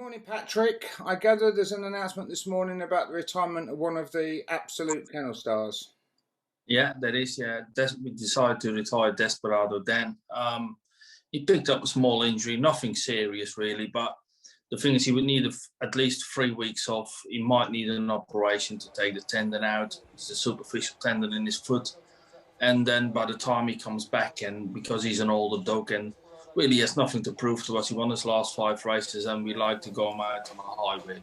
Morning, Patrick. I gather there's an announcement this morning about the retirement of one of the absolute kennel stars. Yeah, that is. Yeah, we decided to retire Desperado Dan. He picked up a small injury, nothing serious really, but the thing is he would need at least 3 weeks off. He might need an operation to take the tendon out. It's a superficial tendon in his foot. And then by the time he comes back, and because he's an older dog and really has nothing to prove to us, he won his last 5 races and we like to go him out on a high really.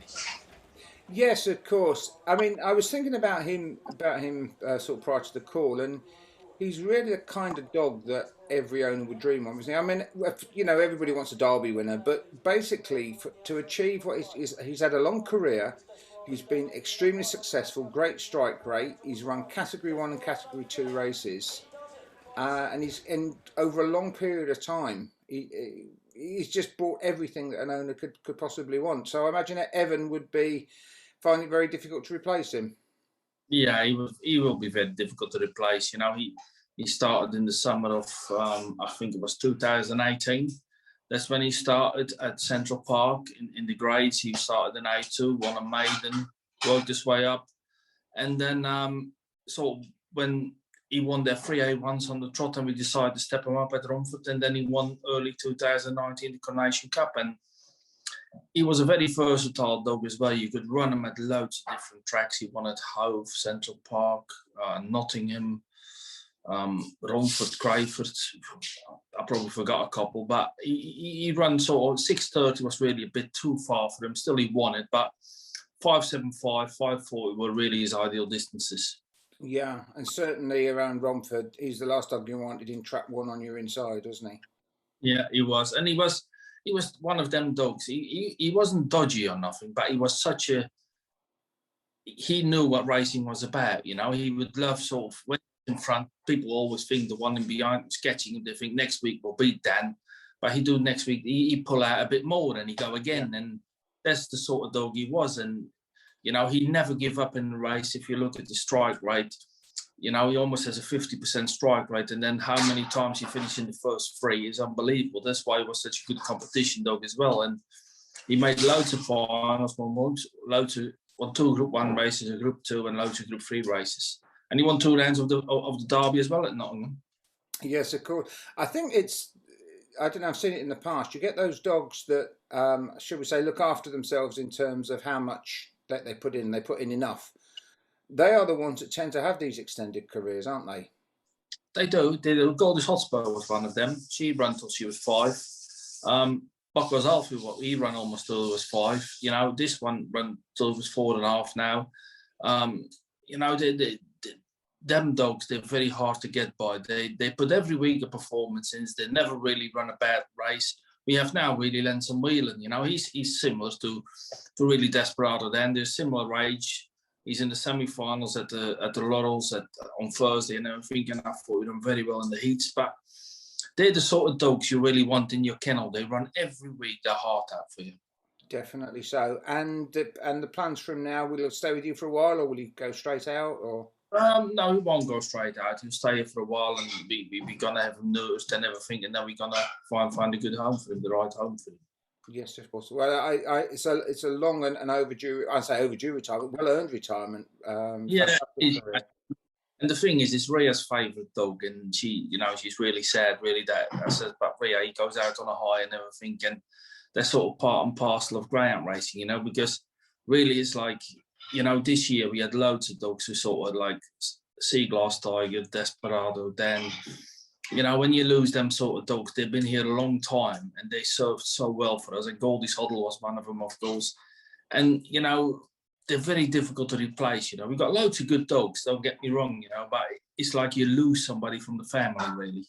Yes, of course. I mean, I was thinking about him, sort of prior to the call, and he's really the kind of dog that every owner would dream of, isn't he? I mean, everybody wants a Derby winner, but basically, to achieve what he's had a long career. He's been extremely successful, great strike rate. He's run Category 1 and Category 2 races, and he's in over a long period of time. He's just brought everything that an owner could possibly want. So I imagine that Evan would be finding it very difficult to replace him. Yeah, he will be very difficult to replace. You know, he started in the summer of I think it was 2018. That's when he started at Central Park in the grades. He started in A2, won a maiden, worked his way up, and then so when he won their 3A1s on the trot, and we decided to step him up at Romford, and then he won early 2019 the Coronation Cup, and he was a very versatile dog as well. You could run him at loads of different tracks. He won at Hove, Central Park, Nottingham, Romford, Crayford. I probably forgot a couple, but he ran sort of 6:30 was really a bit too far for him. Still, he won it, but 5:75, 5:40 were really his ideal distances. Yeah, and certainly around Romford, he's the last dog you wanted in track one on your inside, wasn't he? Yeah, he was, and he was one of them dogs. He wasn't dodgy or nothing, but he was he knew what racing was about. You know, he would love sort of when in front. People always think the one in behind sketching him. They think next week will beat Dan, but he do next week. He pull out a bit more and he go again, and that's the sort of dog he was. And you know, he never give up in the race. If you look at the strike rate, you know, he almost has a 50% strike rate. And then how many times he finished in the first three is unbelievable. That's why he was such a good competition dog as well. And he made loads of finals, won two Group 1 races, a Group 2 and loads of Group 3 races. And he won 2 rounds of the Derby as well at Nottingham. Yes, of course. I think I don't know, I've seen it in the past. You get those dogs that, should we say, look after themselves in terms of how much that they put in. They put in enough. They are the ones that tend to have these extended careers, aren't they? They do. Goldie's Hotspur was one of them. She ran till she was 5. Buckler's Alfie, he ran almost till he was 5. You know, this one ran till he was 4.5 now. You know, them dogs, they're very hard to get by. They put every week a performance in. They never really run a bad race. We have now really Lenson Whelan. You know, he's similar to really Desperado Dan. They're similar age. He's in the semi-finals at the Laurels on Thursday and everything, and I thought he done very well in the heats. But they're the sort of dogs you really want in your kennel. They run every week their heart out for you. Definitely so. And the plans from now, will he stay with you for a while, or will he go straight out? Or no, he won't go straight out. He'll stay here for a while, and we're gonna have him nursed and everything, and then we're gonna find a good home for him, the right home for him. Yes, of course. Well, it's a long and overdue. I say overdue retirement, well earned retirement. Yeah, and the thing is, it's Rhea's favourite dog, and she's really sad, really that I said, but Rhea, he goes out on a high and everything, and they're sort of part and parcel of greyhound racing, you know, because really it's like, you know, this year we had loads of dogs who sort of like Sea Glass Tiger, Desperado, Dan. You know, when you lose them sort of dogs, they've been here a long time and they served so well for us. And Goldie's Huddle was one of them, of course. And, you know, they're very difficult to replace. You know, we've got loads of good dogs, don't get me wrong, you know, but it's like you lose somebody from the family, really.